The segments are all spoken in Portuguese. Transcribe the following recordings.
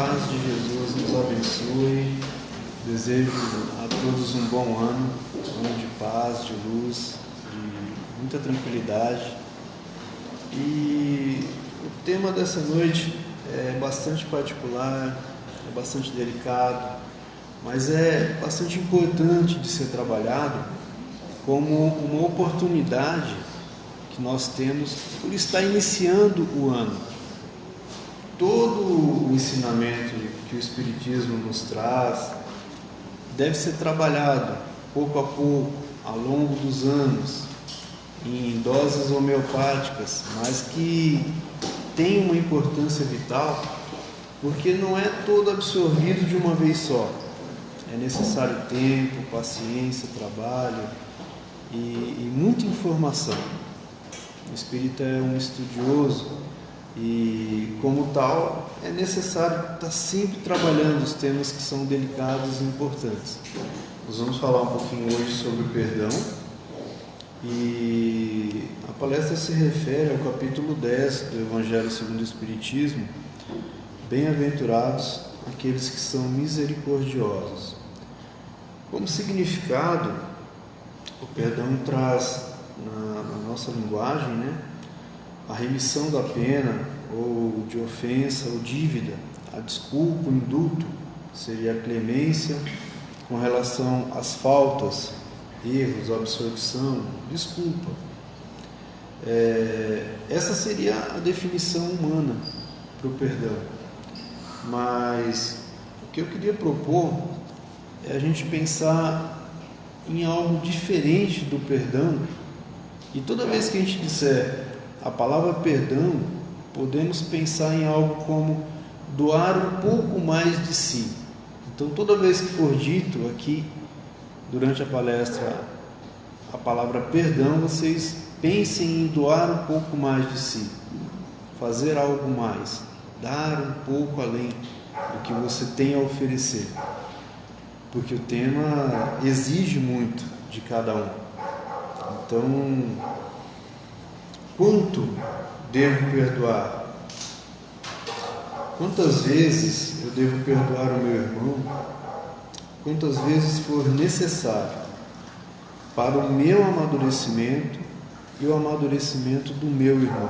paz de Jesus nos abençoe. Desejo a todos um bom ano de paz, de luz, de muita tranquilidade. E o tema dessa noite é bastante particular, é bastante delicado, mas é bastante importante de ser trabalhado como uma oportunidade que nós temos por estar iniciando o ano. Todo o ensinamento que o Espiritismo nos traz deve ser trabalhado pouco a pouco, ao longo dos anos, em doses homeopáticas, mas que tem uma importância vital, porque não é todo absorvido de uma vez só. É necessário tempo, paciência, trabalho e muita informação. O espírita é um estudioso e, como tal, é necessário estar sempre trabalhando os temas que são delicados e importantes. Nós vamos falar um pouquinho hoje sobre o perdão e a palestra se refere ao capítulo 10 do Evangelho segundo o Espiritismo: Bem-aventurados aqueles que são misericordiosos. Como significado, o perdão traz na nossa linguagem, a remissão da pena, ou de ofensa ou dívida, a desculpa, o indulto, seria a clemência com relação às faltas, erros, absorção, desculpa. Essa seria a definição humana para o perdão. Mas o que eu queria propor é a gente pensar em algo diferente do perdão. E toda vez que a gente disser a palavra perdão, podemos pensar em algo como doar um pouco mais de si. Então, toda vez que for dito aqui, durante a palestra, a palavra perdão, vocês pensem em doar um pouco mais de si, fazer algo mais, dar um pouco além do que você tem a oferecer, porque o tema exige muito de cada um. Então, quanto devo perdoar? Quantas vezes eu devo perdoar o meu irmão? Quantas vezes for necessário para o meu amadurecimento e o amadurecimento do meu irmão.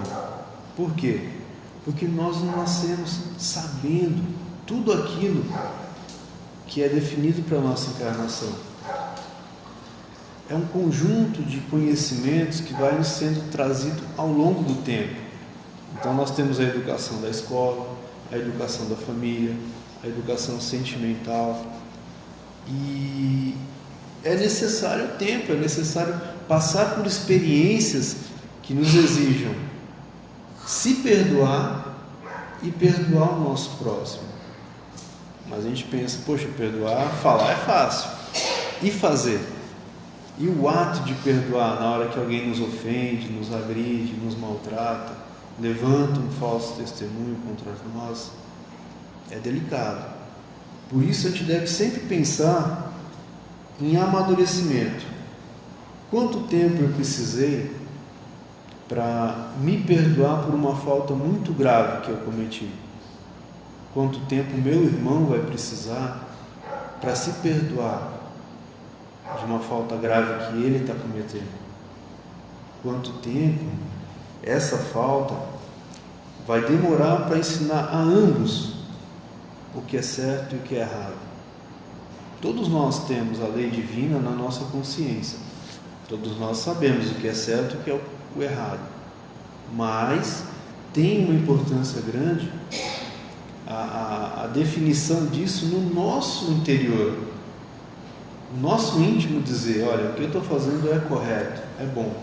Por quê? Porque nós não nascemos sabendo tudo aquilo que é definido para a nossa encarnação. É um conjunto de conhecimentos que vai nos sendo trazido ao longo do tempo. Então nós temos a educação da escola, a educação da família, a educação sentimental, e é necessário tempo, é necessário passar por experiências que nos exijam se perdoar e perdoar o nosso próximo. Mas a gente pensa, poxa, perdoar, falar é fácil, e fazer? E o ato de perdoar na hora que alguém nos ofende, nos agride, nos maltrata, levanta um falso testemunho contra nós, é delicado. Por isso a gente deve sempre pensar em amadurecimento. Quanto tempo eu precisei para me perdoar por uma falta muito grave que eu cometi? Quanto tempo meu irmão vai precisar para se perdoar de uma falta grave que ele está cometendo? Quanto tempo essa falta vai demorar para ensinar a ambos o que é certo e o que é errado? Todos nós temos a lei divina na nossa consciência. Todos nós sabemos o que é certo e o que é o errado. Mas tem uma importância grande a definição disso no nosso interior. O nosso íntimo dizer, olha, o que eu estou fazendo é correto, é bom.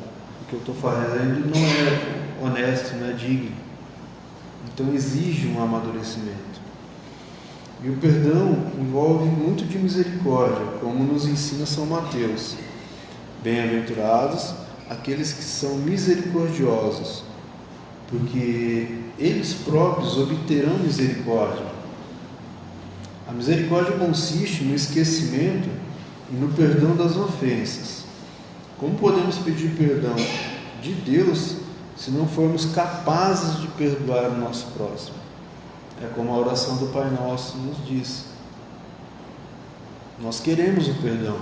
O que eu estou fazendo não é honesto, não é digno. Então exige um amadurecimento. E o perdão envolve muito de misericórdia, como nos ensina São Mateus. Bem-aventurados aqueles que são misericordiosos, porque eles próprios obterão misericórdia. A misericórdia consiste no esquecimento e no perdão das ofensas. Como podemos pedir perdão de Deus se não formos capazes de perdoar o nosso próximo? É como a oração do Pai Nosso nos diz. Nós queremos o perdão.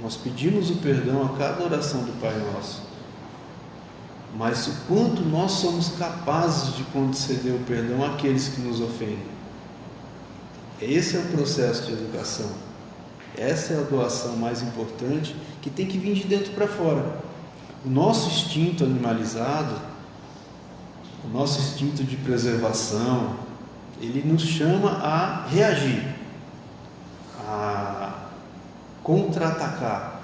Nós pedimos o perdão a cada oração do Pai Nosso. Mas o quanto nós somos capazes de conceder o perdão àqueles que nos ofendem. Esse é o processo de educação. Essa é a doação mais importante, que tem que vir de dentro para fora. O nosso instinto animalizado, o nosso instinto de preservação, ele nos chama a reagir, a contra-atacar,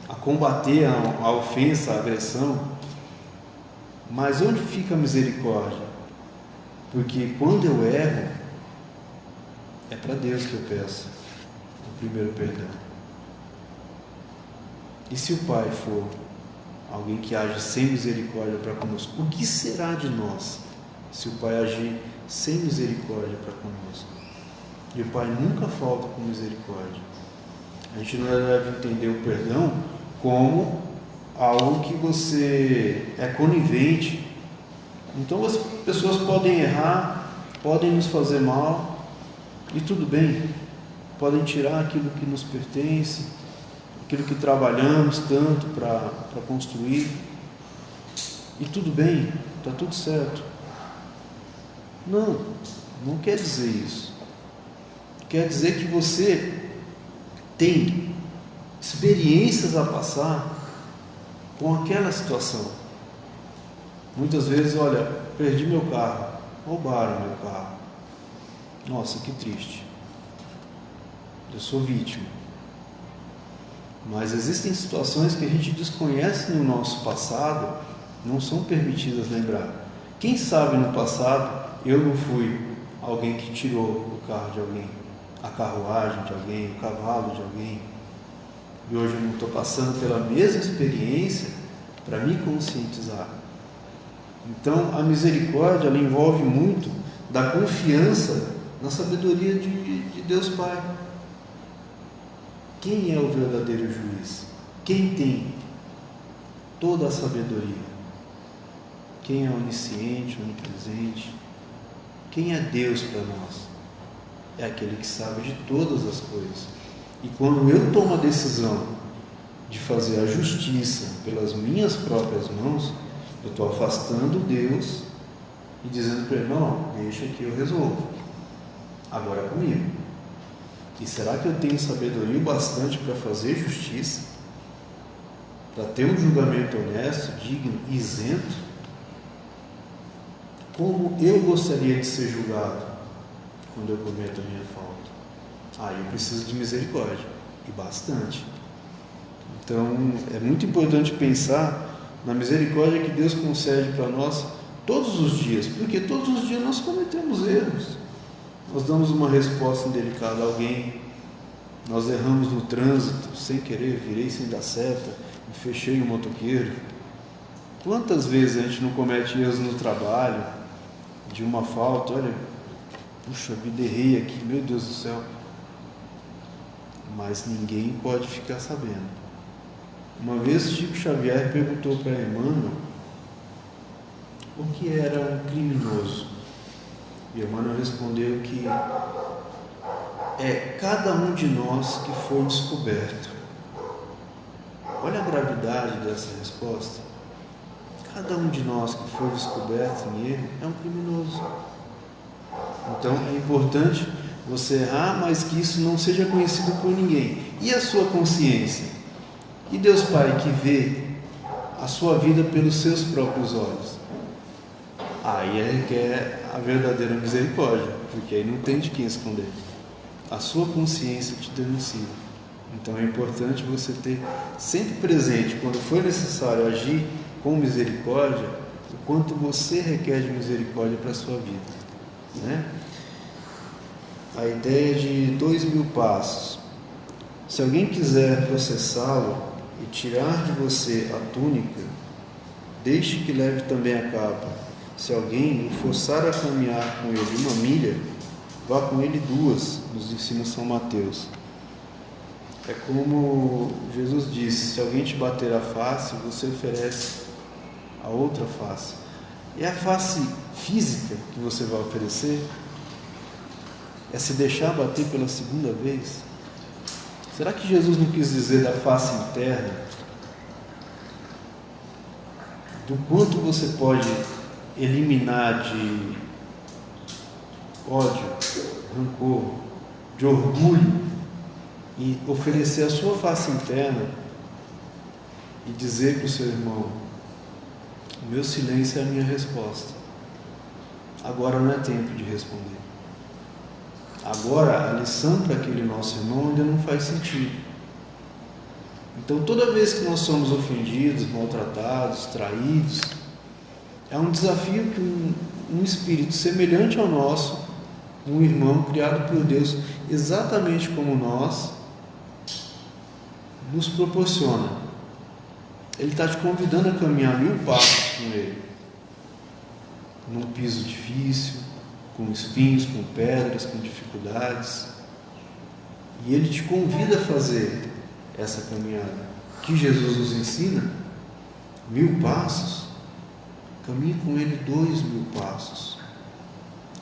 a combater a ofensa, a agressão. Mas onde fica a misericórdia? Porque quando eu erro, é para Deus que eu peço o primeiro perdão. E se o Pai for alguém que age sem misericórdia para conosco, o que será de nós se o Pai agir sem misericórdia para conosco? E o Pai nunca falta com misericórdia. A gente não deve entender o perdão como algo que você é conivente. Então as pessoas podem errar, podem nos fazer mal, e tudo bem, podem tirar aquilo que nos pertence, aquilo que trabalhamos tanto para construir, e tudo bem, está tudo certo. Não quer dizer isso. Quer dizer que você tem experiências a passar com aquela situação. Muitas vezes, olha, perdi meu carro, roubaram meu carro. Nossa, que triste. Eu sou vítima. Mas existem situações que a gente desconhece no nosso passado, não são permitidas lembrar. Quem sabe no passado eu não fui alguém que tirou o carro de alguém, a carruagem de alguém, o cavalo de alguém. E hoje eu não estou passando pela mesma experiência para me conscientizar. Então a misericórdia, ela envolve muito da confiança na sabedoria de Deus Pai. Quem é o verdadeiro juiz? Quem tem toda a sabedoria? Quem é onisciente, onipresente? Quem é Deus para nós? É aquele que sabe de todas as coisas. E quando eu tomo a decisão de fazer a justiça pelas minhas próprias mãos, eu estou afastando Deus e dizendo para ele: não, deixa que eu resolvo. Agora é comigo. E será que eu tenho sabedoria bastante para fazer justiça? Para ter um julgamento honesto, digno, isento? Como eu gostaria de ser julgado quando eu cometo a minha falta? Eu preciso de misericórdia, e bastante. Então é muito importante pensar na misericórdia que Deus concede para nós todos os dias, porque todos os dias nós cometemos erros. Nós damos uma resposta indelicada a alguém, nós erramos no trânsito, sem querer, virei sem dar seta e fechei um motoqueiro. Quantas vezes a gente não comete erros no trabalho, de uma falta, olha, puxa vida, errei aqui, meu Deus do céu. Mas ninguém pode ficar sabendo. Uma vez Chico Xavier perguntou para Emmanuel o que era um criminoso. E Emmanuel respondeu que é cada um de nós que foi descoberto. Olha a gravidade dessa resposta. Cada um de nós que foi descoberto em erro é um criminoso. Então é importante você errar, mas que isso não seja conhecido por ninguém. E a sua consciência? E Deus Pai que vê a sua vida pelos seus próprios olhos? Aí requer a verdadeira misericórdia, porque aí não tem de quem esconder. A sua consciência te denuncia. Então é importante você ter sempre presente, quando for necessário agir com misericórdia, o quanto você requer de misericórdia para a sua vida, né? A ideia de 2.000 passos. Se alguém quiser processá-lo e tirar de você a túnica, deixe que leve também a capa. Se alguém o forçar a caminhar com ele 1 milha, vá com ele 2, nos ensina São Mateus. É como Jesus disse: se alguém te bater a face, você oferece a outra face. É a face física que você vai oferecer, é se deixar bater pela segunda vez? Será que Jesus não quis dizer da face interna? Do quanto você pode eliminar de ódio, rancor, de orgulho e oferecer a sua face interna e dizer para o seu irmão: o meu silêncio é a minha resposta. Agora não é tempo de responder. Agora a lição para aquele nosso irmão ainda não faz sentido. Então toda vez que nós somos ofendidos, maltratados, traídos, é um desafio que um espírito semelhante ao nosso, um irmão criado por Deus exatamente como nós, nos proporciona. Ele está te convidando a caminhar 1000 passos com Ele, num piso difícil, com espinhos, com pedras, com dificuldades, e Ele te convida a fazer essa caminhada que Jesus nos ensina. 1000 passos, caminhe com Ele 2000 passos,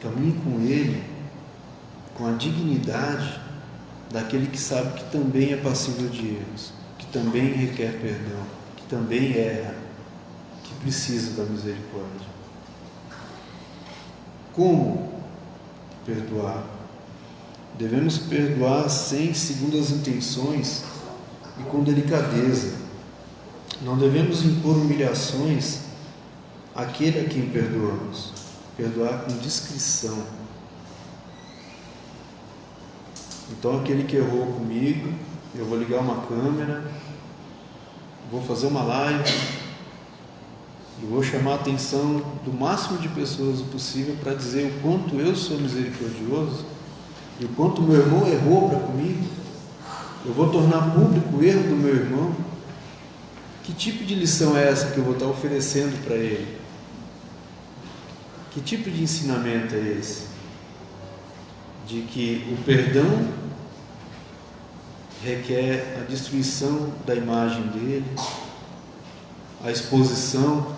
caminhe com Ele com a dignidade daquele que sabe que também é passível de erros, que também requer perdão, que também erra, que precisa da misericórdia. Como perdoar? Devemos perdoar sem segundas intenções e com delicadeza. Não devemos impor humilhações àquele a quem perdoamos. Perdoar com discrição. Então, aquele que errou comigo, eu vou ligar uma câmera, vou fazer uma live e vou chamar a atenção do máximo de pessoas possível para dizer o quanto eu sou misericordioso e o quanto meu irmão errou para comigo. Eu vou tornar público o erro do meu irmão. Que tipo de lição é essa que eu vou estar oferecendo para ele? Que tipo de ensinamento é esse? De que o perdão requer a destruição da imagem dele, a exposição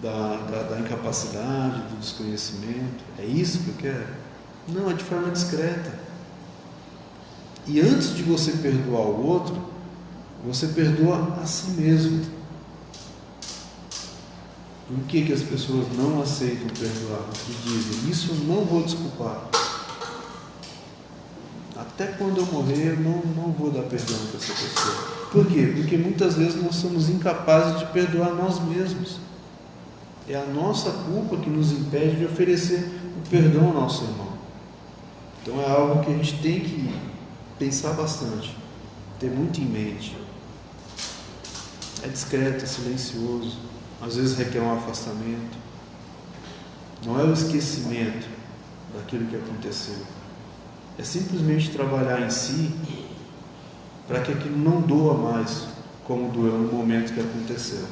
da incapacidade, do desconhecimento. É isso que eu quero? Não, é de forma discreta. E antes de você perdoar o outro, você perdoa a si mesmo. Por que as pessoas não aceitam perdoar? E dizem: isso eu não vou desculpar. Até quando eu morrer, eu não vou dar perdão para essa pessoa. Por quê? Porque muitas vezes nós somos incapazes de perdoar nós mesmos. É a nossa culpa que nos impede de oferecer o perdão ao nosso irmão. Então é algo que a gente tem que pensar bastante, ter muito em mente. É discreto, é silencioso, às vezes requer um afastamento. Não é o esquecimento daquilo que aconteceu. É simplesmente trabalhar em si para que aquilo não doa mais como doeu no momento que aconteceu,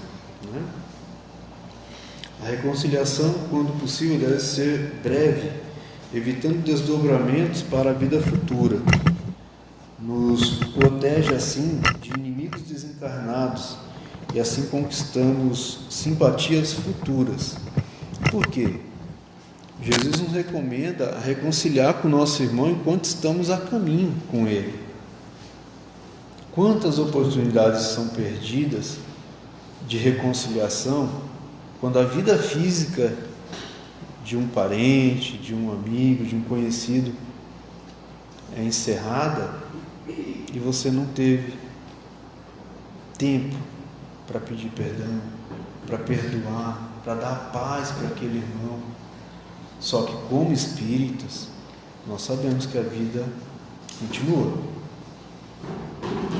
né? A reconciliação, quando possível, deve ser breve, evitando desdobramentos para a vida futura. Nos protege assim de inimigos desencarnados e assim conquistamos simpatias futuras. Por quê? Jesus nos recomenda a reconciliar com o nosso irmão enquanto estamos a caminho com ele. Quantas oportunidades são perdidas de reconciliação quando a vida física de um parente, de um amigo, de um conhecido é encerrada e você não teve tempo para pedir perdão, para perdoar, para dar paz para aquele irmão. Só que como espíritas, nós sabemos que a vida continua.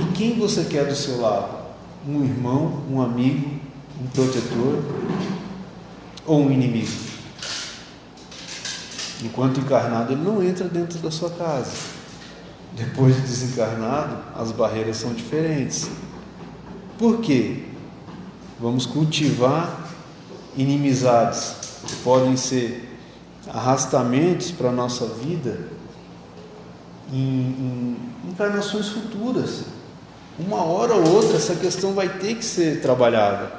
E quem você quer do seu lado? Um irmão, um amigo, um protetor ou um inimigo? Enquanto encarnado, ele não entra dentro da sua casa. Depois de desencarnado, as barreiras são diferentes. Por quê? Vamos cultivar inimizades que podem ser arrastamentos para a nossa vida em encarnações futuras. Uma hora ou outra essa questão vai ter que ser trabalhada.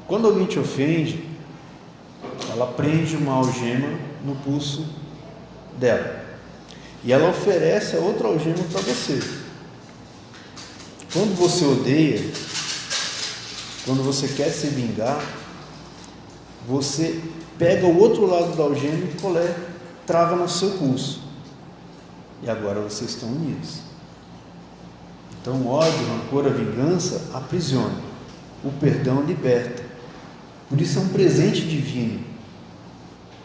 Quando alguém te ofende, ela prende uma algema no pulso dela. E ela oferece a outra algema para você. Quando você odeia, quando você quer se vingar, você pega o outro lado da algema e trava no seu pulso. E agora vocês estão unidos. Então o ódio, o rancor, a vingança aprisiona. O perdão liberta. Por isso é um presente divino.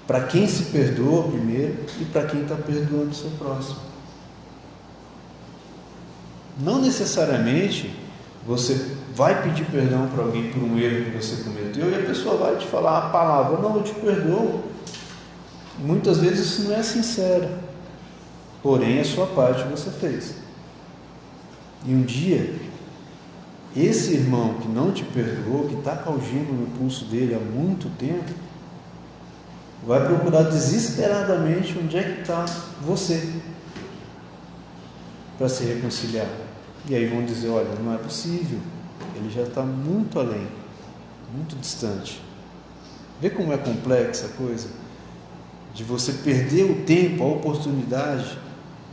Para quem se perdoa primeiro e para quem está perdoando o seu próximo. Não necessariamente você vai pedir perdão para alguém por um erro que você cometeu e a pessoa vai te falar a palavra, não, eu te perdoo. Muitas vezes isso não é sincero, porém a sua parte você fez. E um dia, esse irmão que não te perdoou, que está com a algema no pulso dele há muito tempo, vai procurar desesperadamente onde é que está você, para se reconciliar. E aí vão dizer, olha, não é possível, ele já está muito além, muito distante. Vê como é complexa a coisa, de você perder o tempo, a oportunidade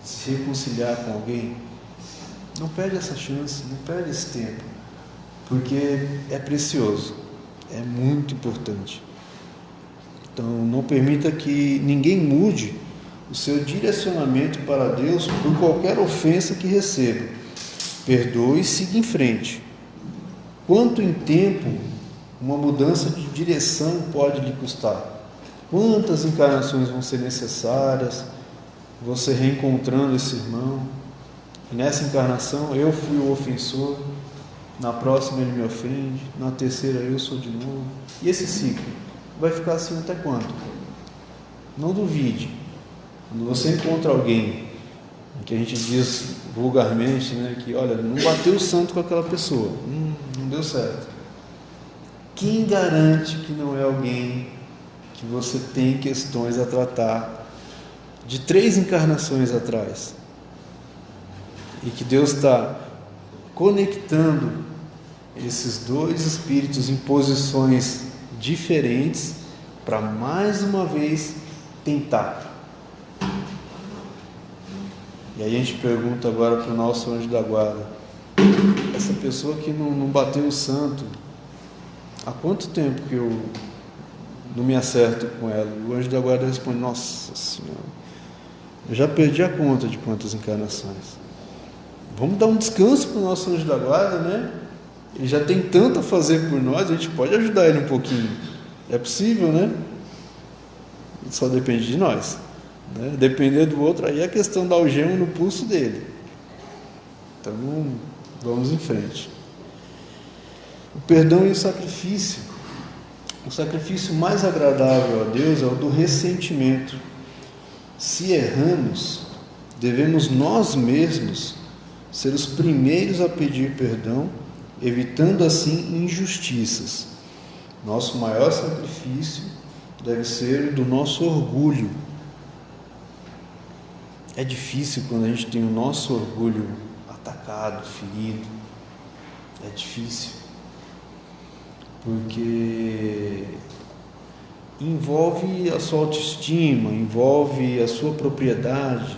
de se reconciliar com alguém. Não perde essa chance, não perde esse tempo, porque é precioso, é muito importante. Então não permita que ninguém mude o seu direcionamento para Deus por qualquer ofensa que receba. Perdoe e siga em frente. Quanto em tempo uma mudança de direção pode lhe custar? Quantas encarnações vão ser necessárias, você reencontrando esse irmão? E nessa encarnação eu fui o ofensor, na próxima ele me ofende, na terceira eu sou de novo. E esse ciclo vai ficar assim até quando? Não duvide. Quando você encontra alguém que a gente diz vulgarmente, né, que olha, não bateu o santo com aquela pessoa, não deu certo. Quem garante que não é alguém que você tem questões a tratar de 3 encarnações atrás? E que Deus está conectando esses 2 espíritos em posições diferentes para mais uma vez tentar. E aí a gente pergunta agora para o nosso anjo da guarda, essa pessoa que não bateu o santo, há quanto tempo que eu não me acerto com ela? O anjo da guarda responde, nossa Senhora, eu já perdi a conta de quantas encarnações. Vamos dar um descanso para o nosso anjo da guarda, né? Ele já tem tanto a fazer por nós, a gente pode ajudar ele um pouquinho. É possível, né? Só depende de nós, né? Depender do outro, aí é a questão da algema no pulso dele. Então, vamos em frente. O perdão e o sacrifício. O sacrifício mais agradável a Deus é o do ressentimento. Se erramos, devemos nós mesmos ser os primeiros a pedir perdão, evitando assim injustiças. Nosso maior sacrifício deve ser do nosso orgulho. É difícil quando a gente tem o nosso orgulho atacado, ferido. É difícil, porque envolve a sua autoestima, envolve a sua propriedade,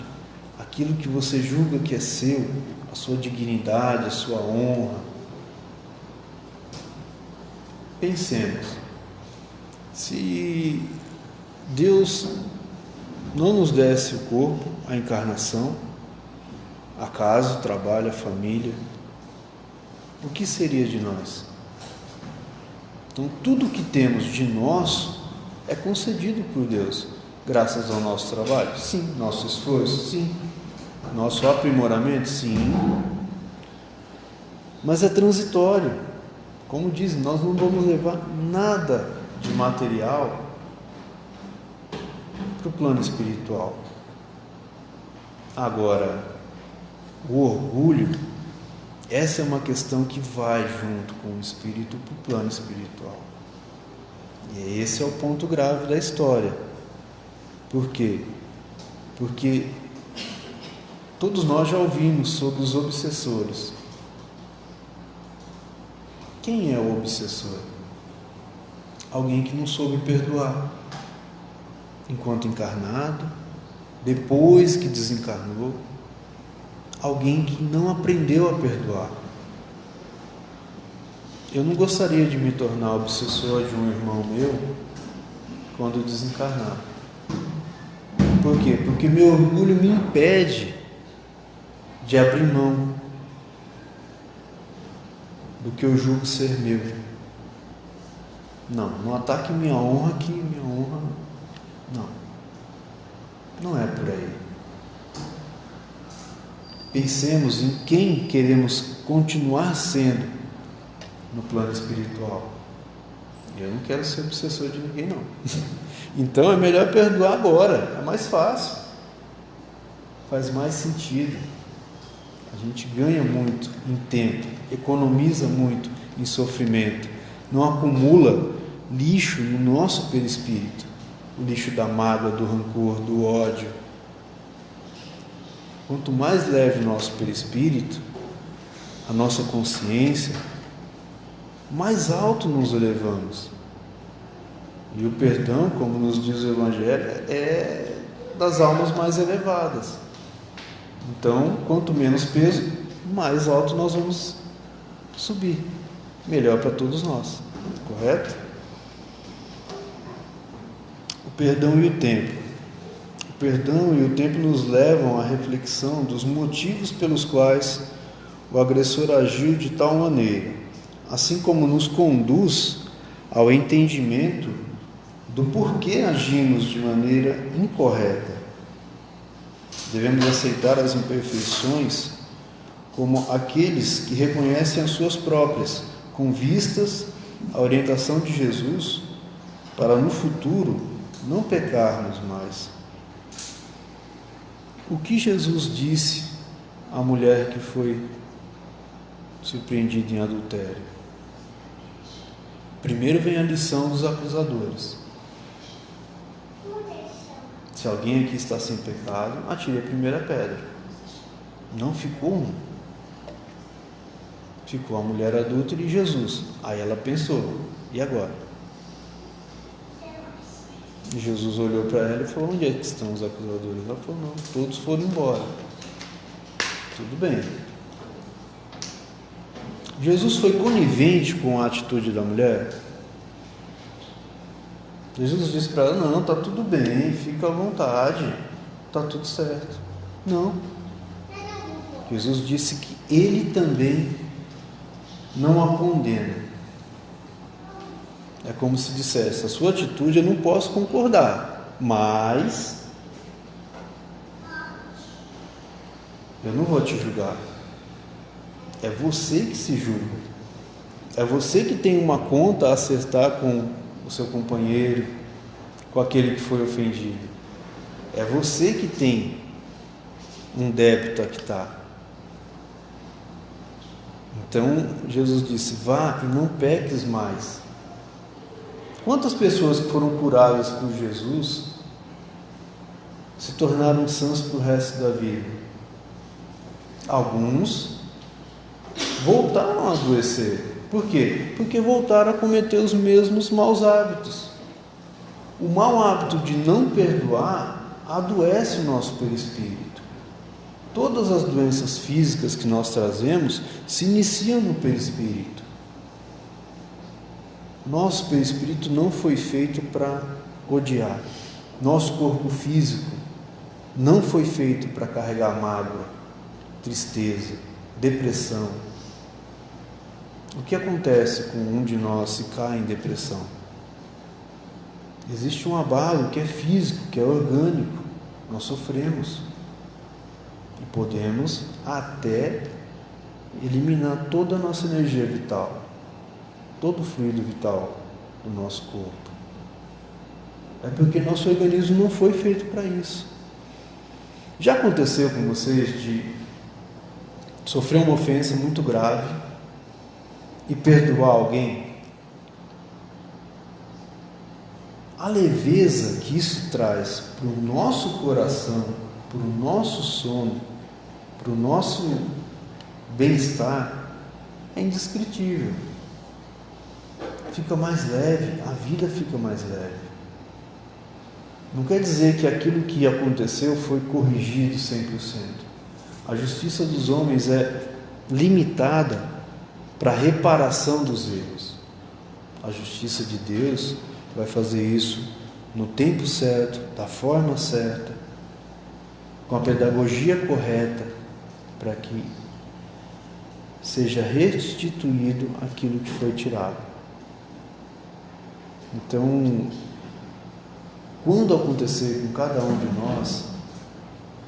aquilo que você julga que é seu, a sua dignidade, a sua honra. Pensemos, se Deus não nos desse o corpo, a encarnação, a casa, o trabalho, a família, o que seria de nós? Então, tudo que temos de nosso é concedido por Deus, graças ao nosso trabalho, sim, nosso esforço, sim, nosso aprimoramento, sim, mas é transitório. Como diz, nós não vamos levar nada de material para o plano espiritual. Agora, o orgulho, essa é uma questão que vai junto com o espírito para o plano espiritual. E esse é o ponto grave da história. Por quê? Porque todos nós já ouvimos sobre os obsessores. Quem é o obsessor? Alguém que não soube perdoar. enquanto encarnado, depois que desencarnou, alguém que não aprendeu a perdoar. Eu não gostaria de me tornar obsessor de um irmão meu quando desencarnar. Por quê? Porque meu orgulho me impede de abrir mão do que eu julgo ser meu. Não ataque minha honra, que minha honra... Não é por aí. Pensemos em quem queremos continuar sendo no plano espiritual. Eu não quero ser obsessor de ninguém, não. Então é melhor perdoar agora, é mais fácil, faz mais sentido. A gente ganha muito em tempo, economiza muito em sofrimento, não acumula lixo no nosso perispírito, o lixo da mágoa, do rancor, do ódio. Quanto mais leve o nosso perispírito, a nossa consciência, mais alto nos elevamos. E o perdão, como nos diz o Evangelho, é das almas mais elevadas. Então, quanto menos peso, mais alto nós vamos subir. Melhor para todos nós, correto? O perdão e o tempo. O perdão e o tempo nos levam à reflexão dos motivos pelos quais o agressor agiu de tal maneira, assim como nos conduz ao entendimento do porquê agimos de maneira incorreta. Devemos aceitar as imperfeições como aqueles que reconhecem as suas próprias, com vistas à orientação de Jesus, para no futuro não pecarmos mais. O que Jesus disse à mulher que foi surpreendida em adultério? Primeiro vem a lição dos acusadores. Se alguém aqui está sem pecado, atire a primeira pedra. Não ficou um. Ficou a mulher adúltera e Jesus. Aí ela pensou, e agora? E Jesus olhou para ela e falou, onde é que estão os acusadores? Ela falou, não, todos foram embora. Tudo bem. Jesus foi conivente com a atitude da mulher? Jesus disse para ela, não, está tudo bem, fica à vontade, está tudo certo. Não. Jesus disse que ele também não a condena. É como se dissesse, a sua atitude eu não posso concordar, mas eu não vou te julgar. É você que se julga. É você que tem uma conta a acertar com o seu companheiro, com aquele que foi ofendido. É você que tem um débito a quitar. Então, Jesus disse, vá e não peques mais. Quantas pessoas que foram curadas por Jesus se tornaram sãs para o resto da vida? Alguns voltaram a adoecer. Por quê? Porque voltaram a cometer os mesmos maus hábitos. O mau hábito de não perdoar adoece o nosso perispírito. Todas as doenças físicas que nós trazemos se iniciam no perispírito. Nosso perispírito não foi feito para odiar. Nosso corpo físico não foi feito para carregar mágoa, tristeza, depressão. O que acontece com um de nós se cai em depressão? Existe um abalo que é físico, que é orgânico. Nós sofremos. E podemos até eliminar toda a nossa energia vital, todo o fluido vital do nosso corpo. É porque nosso organismo não foi feito para isso. Já aconteceu com vocês de sofrer uma ofensa muito grave e perdoar alguém? A leveza que isso traz para o nosso coração, para o nosso sono, para o nosso bem-estar, é indescritível. Fica mais leve, a vida fica mais leve. Não quer dizer que aquilo que aconteceu foi corrigido 100%. A justiça dos homens é limitada para a reparação dos erros. A justiça de Deus vai fazer isso no tempo certo, da forma certa, com a pedagogia correta, para que seja restituído aquilo que foi tirado. Então, quando acontecer com cada um de nós,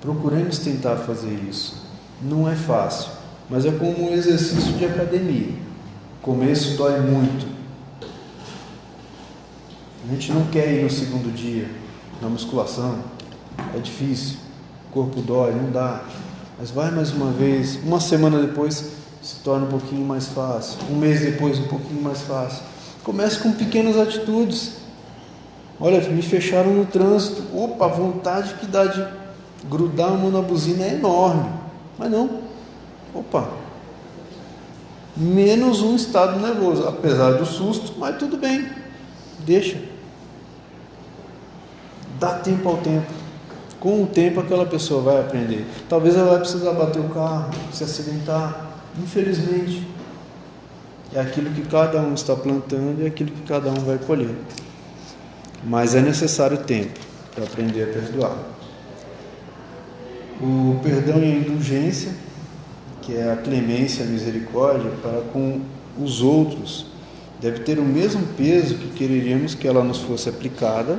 procuremos tentar fazer isso. Não é fácil, mas é como um exercício de academia. O começo dói muito. A gente não quer ir no segundo dia na musculação, é difícil, o corpo dói, não dá. Mas vai mais uma vez, uma semana depois se torna um pouquinho mais fácil, um mês depois um pouquinho mais fácil. Comece com pequenas atitudes. Olha, me fecharam no trânsito, opa, a vontade que dá de grudar a mão na buzina é enorme, mas não, opa, menos um estado nervoso, apesar do susto, mas tudo bem, deixa, dá tempo ao tempo. Com o tempo aquela pessoa vai aprender. Talvez ela vai precisar bater o carro, se acidentar. Infelizmente, é aquilo que cada um está plantando e é aquilo que cada um vai colher. Mas é necessário tempo para aprender a perdoar. O perdão e a indulgência, que é a clemência e a misericórdia para com os outros, deve ter o mesmo peso que quereríamos que ela nos fosse aplicada.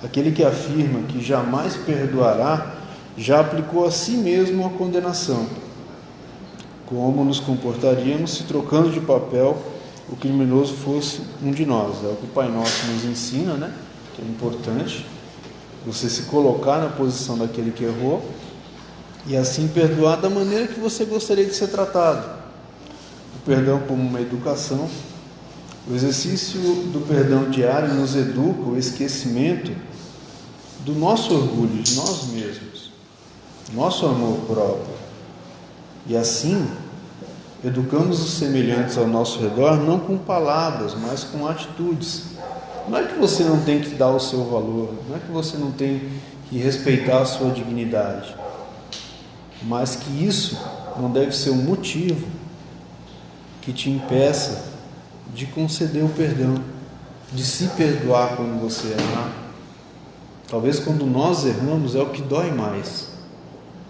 Aquele que afirma que jamais perdoará, já aplicou a si mesmo a condenação. Como nos comportaríamos se, trocando de papel, o criminoso fosse um de nós? É o que o Pai Nosso nos ensina, né? Que é importante você se colocar na posição daquele que errou e assim perdoar da maneira que você gostaria de ser tratado. O perdão como uma educação. O exercício do perdão diário nos educa o esquecimento do nosso orgulho, de nós mesmos, nosso amor próprio. E assim, educamos os semelhantes ao nosso redor, não com palavras, mas com atitudes. Não é que você não tem que dar o seu valor, não é que você não tem que respeitar a sua dignidade, mas que isso não deve ser um motivo que te impeça de conceder o perdão, de se perdoar quando você errar. Talvez quando nós erramos é o que dói mais,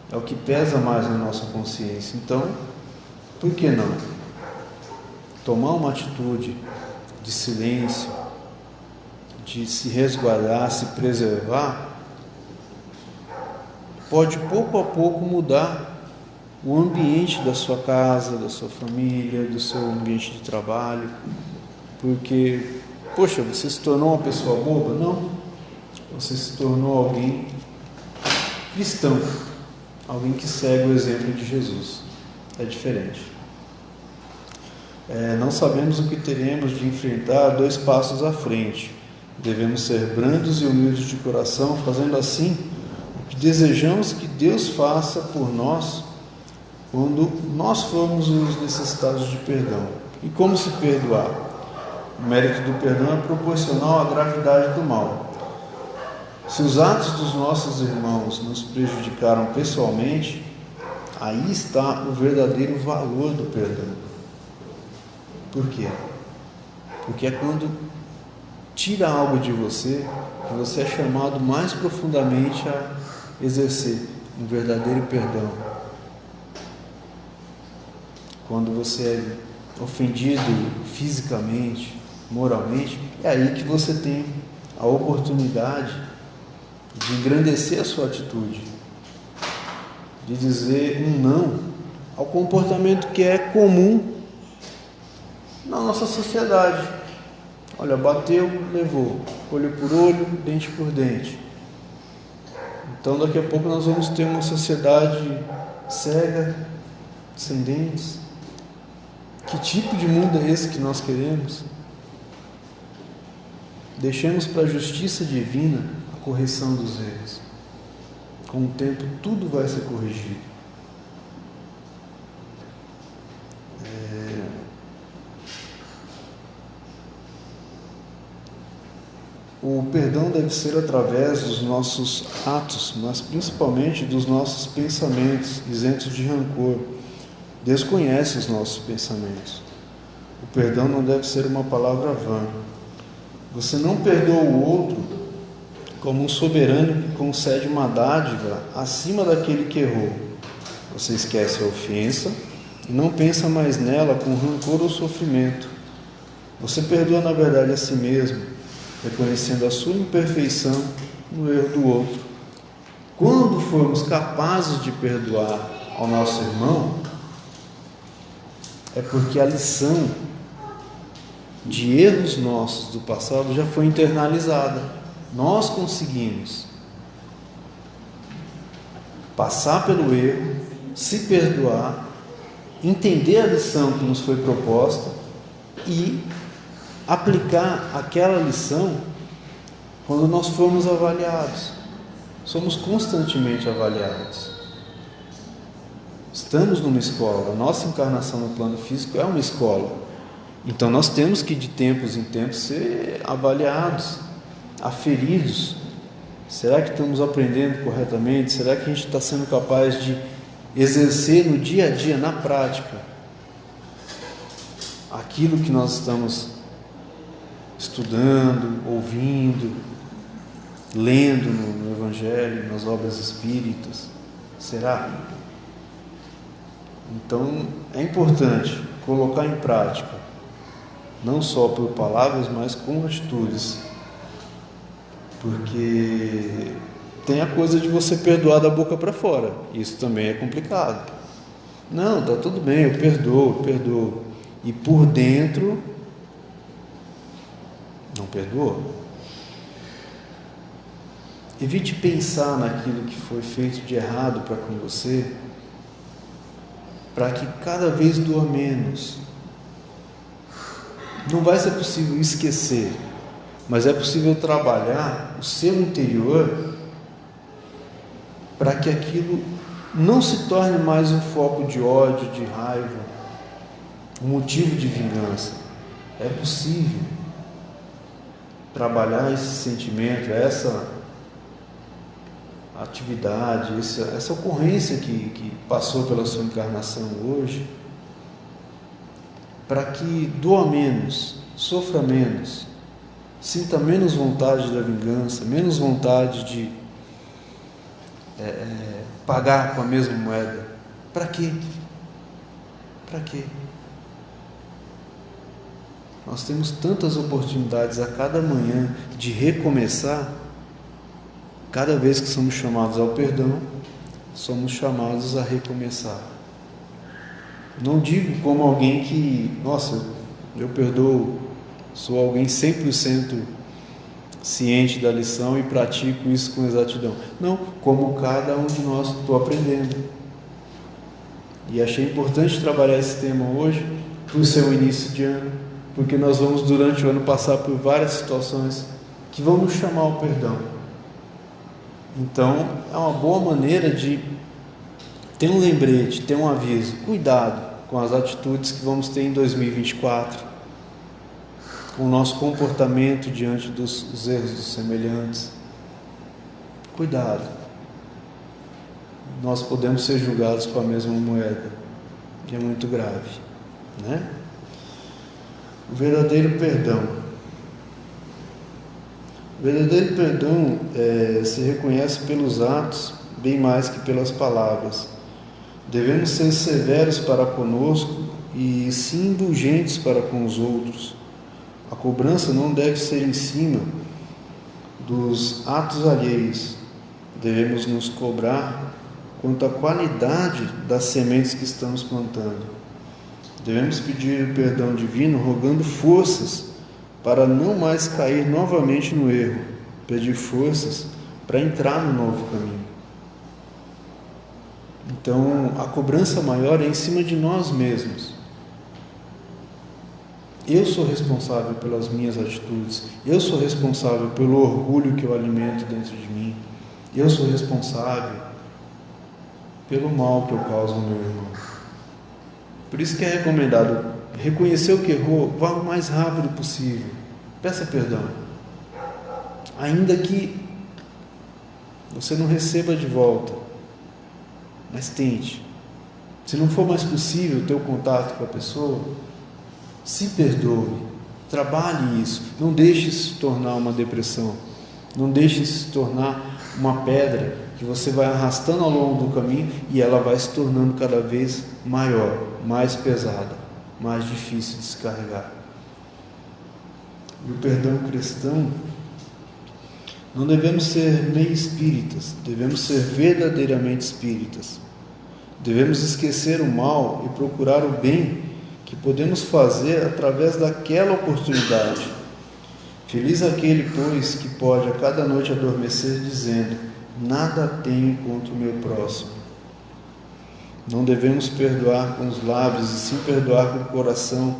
é o que pesa mais na nossa consciência. Então, por que não? Tomar uma atitude de silêncio, de se resguardar, se preservar, pode pouco a pouco mudar o ambiente da sua casa, da sua família, do seu ambiente de trabalho. Porque, poxa, você se tornou uma pessoa boba? Não. Você se tornou alguém cristão, alguém que segue o exemplo de Jesus. É diferente. Não sabemos o que teremos de enfrentar 2 passos à frente. Devemos ser brandos e humildes de coração, fazendo assim o que desejamos que Deus faça por nós quando nós formos os necessitados de perdão. E como se perdoar? O mérito do perdão é proporcional à gravidade do mal. Se os atos dos nossos irmãos nos prejudicaram pessoalmente, aí está o verdadeiro valor do perdão. Por quê? Porque é quando tira algo de você que você é chamado mais profundamente a exercer um verdadeiro perdão. Quando você é ofendido fisicamente, moralmente, é aí que você tem a oportunidade de engrandecer a sua atitude, de dizer um não ao comportamento que é comum na nossa sociedade. Olha, bateu, levou, olho por olho, dente por dente. Então daqui a pouco nós vamos ter uma sociedade cega, sem dentes. Que tipo de mundo é esse que nós queremos? Deixemos para a justiça divina a correção dos erros. Com o tempo tudo vai ser corrigido. O perdão deve ser através dos nossos atos, mas principalmente dos nossos pensamentos, isentos de rancor. Deus conhece os nossos pensamentos. O perdão não deve ser uma palavra vã. Você não perdoa o outro como um soberano que concede uma dádiva acima daquele que errou. Você esquece a ofensa e não pensa mais nela com rancor ou sofrimento. Você perdoa na verdade a si mesmo, reconhecendo a sua imperfeição no erro do outro. Quando formos capazes de perdoar ao nosso irmão, é porque a lição de erros nossos do passado já foi internalizada. Nós conseguimos passar pelo erro, se perdoar, entender a lição que nos foi proposta e aplicar aquela lição quando nós formos avaliados. Somos constantemente avaliados. Estamos numa escola. A nossa encarnação no plano físico é uma escola. Então nós temos que de tempos em tempos ser avaliados, aferidos. Será que estamos aprendendo corretamente? Será que a gente está sendo capaz de exercer no dia a dia, na prática, aquilo que nós estamos estudando, ouvindo, lendo no Evangelho, nas obras espíritas? Será? Então é importante colocar em prática, não só por palavras, mas com atitudes, porque tem a coisa de você perdoar da boca para fora. Isso também é complicado. Não, está tudo bem, eu perdoo. E por dentro não perdoou. Evite pensar naquilo que foi feito de errado para com você, para que cada vez doa menos. Não vai ser possível esquecer, mas é possível trabalhar o seu interior para que aquilo não se torne mais um foco de ódio, de raiva, um motivo de vingança. É possível trabalhar esse sentimento, essa atividade, essa ocorrência que passou pela sua encarnação hoje, para que doa menos, sofra menos, sinta menos vontade da vingança, menos vontade de pagar com a mesma moeda. Para quê? Para quê? Nós temos tantas oportunidades a cada manhã de recomeçar. Cada vez que somos chamados ao perdão, somos chamados a recomeçar. Não digo como alguém que, nossa, eu perdoo, sou alguém 100% ciente da lição e pratico isso com exatidão. Não, como cada um de nós, estou aprendendo. E achei importante trabalhar esse tema hoje, por ser o início de ano, porque nós vamos durante o ano passar por várias situações que vão nos chamar ao perdão. Então é uma boa maneira de ter um lembrete, ter um aviso. Cuidado com as atitudes que vamos ter em 2024, com o nosso comportamento diante dos erros dos semelhantes. Cuidado. Nós podemos ser julgados com a mesma moeda, que é muito grave, né? O verdadeiro perdão. O verdadeiro perdão se reconhece pelos atos, bem mais que pelas palavras. Devemos ser severos para conosco e sim indulgentes para com os outros. A cobrança não deve ser em cima dos atos alheios. Devemos nos cobrar quanto à qualidade das sementes que estamos plantando. Devemos pedir o perdão divino, rogando forças para não mais cair novamente no erro, pedir forças para entrar no novo caminho. Então, a cobrança maior é em cima de nós mesmos. Eu sou responsável pelas minhas atitudes, eu sou responsável pelo orgulho que eu alimento dentro de mim, eu sou responsável pelo mal que eu causo ao meu irmão. Por isso que é recomendado reconhecer o que errou, vá o mais rápido possível, peça perdão. ainda que você não receba de volta, mas tente. Se não for mais possível ter o contato com a pessoa, se perdoe, trabalhe isso, não deixe isso se tornar uma depressão, não deixe isso se tornar uma pedra que você vai arrastando ao longo do caminho e ela vai se tornando cada vez maior, mais pesada, mais difícil de se carregar. E o perdão cristão, não devemos ser meio espíritas, devemos ser verdadeiramente espíritas. Devemos esquecer o mal e procurar o bem que podemos fazer através daquela oportunidade. Feliz aquele, pois, que pode a cada noite adormecer dizendo: nada tenho contra o meu próximo. Não devemos perdoar com os lábios e sim perdoar com o coração,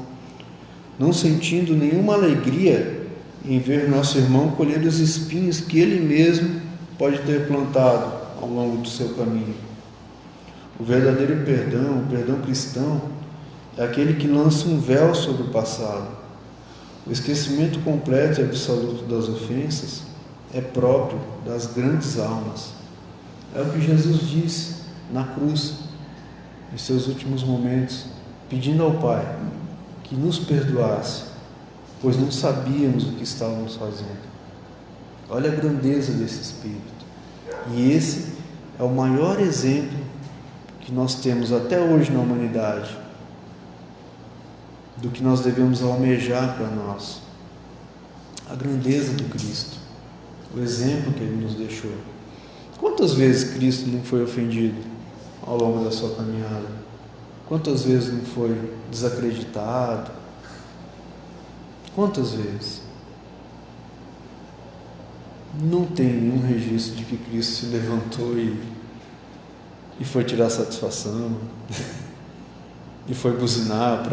não sentindo nenhuma alegria em ver nosso irmão colher os espinhos que ele mesmo pode ter plantado ao longo do seu caminho. O verdadeiro perdão, o perdão cristão, é aquele que lança um véu sobre o passado. O esquecimento completo e absoluto das ofensas é próprio das grandes almas. É o que Jesus disse na cruz, em seus últimos momentos, pedindo ao Pai que nos perdoasse, pois não sabíamos o que estávamos fazendo. Olha a grandeza desse Espírito. E esse é o maior exemplo que nós temos até hoje na humanidade, do que nós devemos almejar para nós. A grandeza do Cristo, o exemplo que Ele nos deixou. Quantas vezes Cristo não foi ofendido ao longo da sua caminhada? Quantas vezes não foi desacreditado? Quantas vezes? Não tem nenhum registro de que Cristo se levantou e foi tirar satisfação, e foi buzinar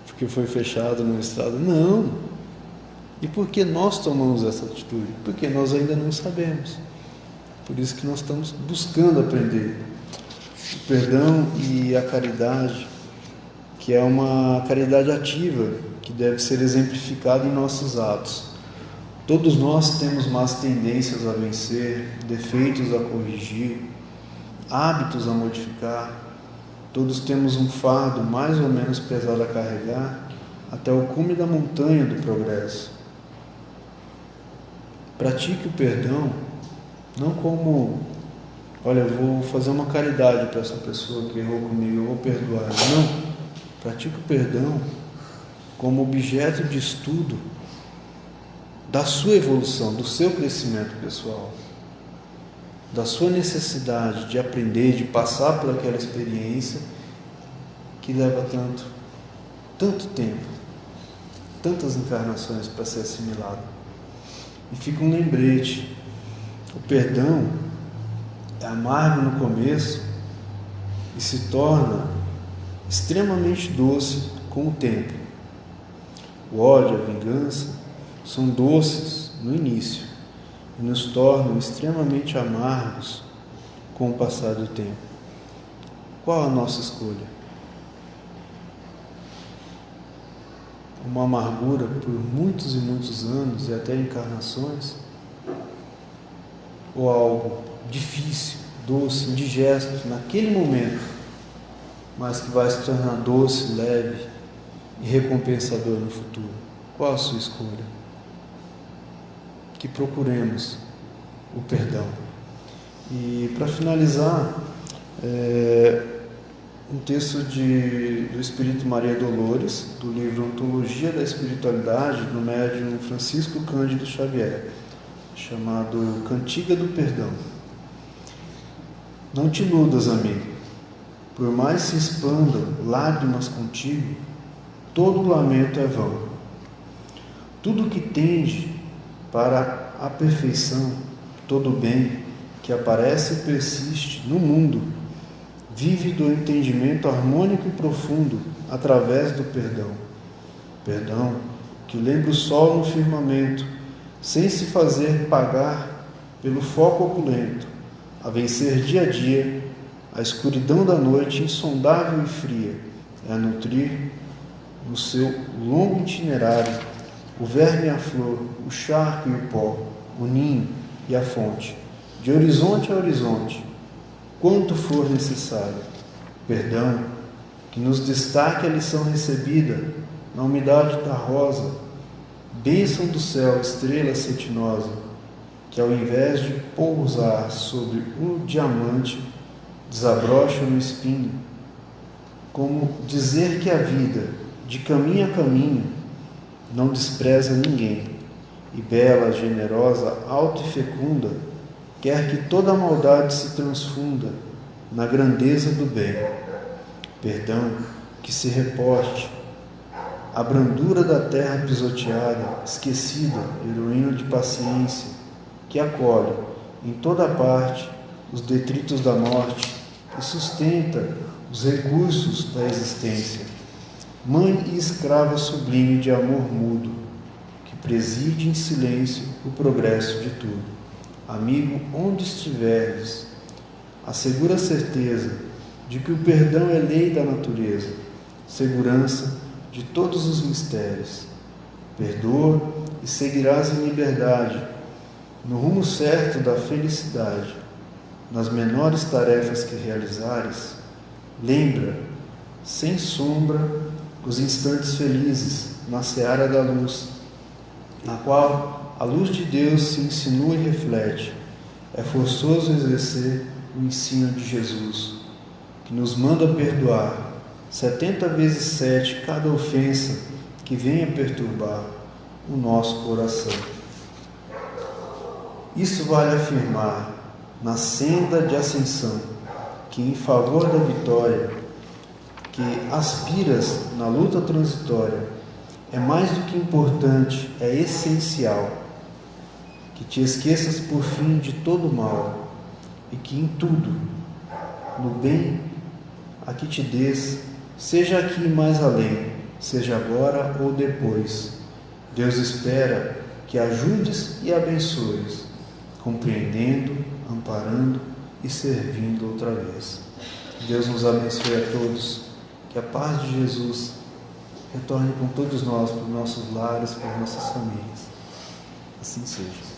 porque foi fechado numa estrada. Não. E por que nós tomamos essa atitude? Porque nós ainda não sabemos. Por isso que nós estamos buscando aprender o perdão e a caridade, que é uma caridade ativa, que deve ser exemplificada em nossos atos. Todos nós temos más tendências a vencer, defeitos a corrigir, hábitos a modificar. Todos temos um fardo mais ou menos pesado a carregar até o cume da montanha do progresso. Pratique o perdão não como: olha, eu vou fazer uma caridade para essa pessoa que errou comigo, eu vou perdoar. Não. Pratique o perdão como objeto de estudo da sua evolução, do seu crescimento pessoal, da sua necessidade de aprender, de passar por aquela experiência que leva tanto tempo, tantas encarnações para ser assimilado. E fica um lembrete: o perdão é amargo no começo e se torna extremamente doce com o tempo. O ódio e a vingança são doces no início e nos tornam extremamente amargos com o passar do tempo. Qual a nossa escolha? Uma amargura por muitos e muitos anos e até encarnações? Ou algo difícil, doce, indigesto naquele momento, mas que vai se tornar doce, leve e recompensador no futuro? Qual a sua escolha? Que procuremos o perdão. E para finalizar, um texto do Espírito Maria Dolores, do livro Ontologia da Espiritualidade, do médium Francisco Cândido Xavier, chamado Cantiga do Perdão. Não te iludas, amigo. Por mais se expandam lágrimas contigo, todo lamento é vão. Tudo que tende para a perfeição, todo bem que aparece e persiste no mundo, vive do entendimento harmônico e profundo através do perdão. Perdão que lembra o sol no firmamento, sem se fazer pagar pelo foco opulento, a vencer dia a dia a escuridão da noite insondável e fria, é a nutrir no seu longo itinerário o verme e a flor, o charco e o pó, o ninho e a fonte, de horizonte a horizonte, quanto for necessário. Perdão que nos destaque a lição recebida na umidade da rosa, bênção do céu, estrela cetinosa, que ao invés de pousar sobre o diamante, desabrocha no espinho, como dizer que a vida, de caminho a caminho, não despreza ninguém, e bela, generosa, alta e fecunda, quer que toda a maldade se transfunda na grandeza do bem. Perdão que se reporte a brandura da terra pisoteada, esquecida, heroína de paciência, que acolhe em toda parte os detritos da morte e sustenta os recursos da existência. Mãe e escrava sublime de amor mudo, que preside em silêncio o progresso de tudo. Amigo, onde estiveres, a segura certeza de que o perdão é lei da natureza, segurança de todos os mistérios. Perdoa e seguirás em liberdade, no rumo certo da felicidade. Nas menores tarefas que realizares, lembra, sem sombra, os instantes felizes na seara da luz, na qual a luz de Deus se insinua e reflete. É forçoso exercer o ensino de Jesus, que nos manda perdoar 70 vezes 7 cada ofensa que venha perturbar o nosso coração. Isso vale afirmar na senda de ascensão, que em favor da vitória que aspiras na luta transitória, é mais do que importante, é essencial, que te esqueças por fim de todo o mal, e que em tudo, no bem a que te des, seja aqui e mais além, seja agora ou depois, Deus espera que ajudes e abençoes, compreendendo, amparando e servindo outra vez. Deus nos abençoe a todos, que a paz de Jesus retorne com todos nós, para os nossos lares, para as nossas famílias. Assim seja.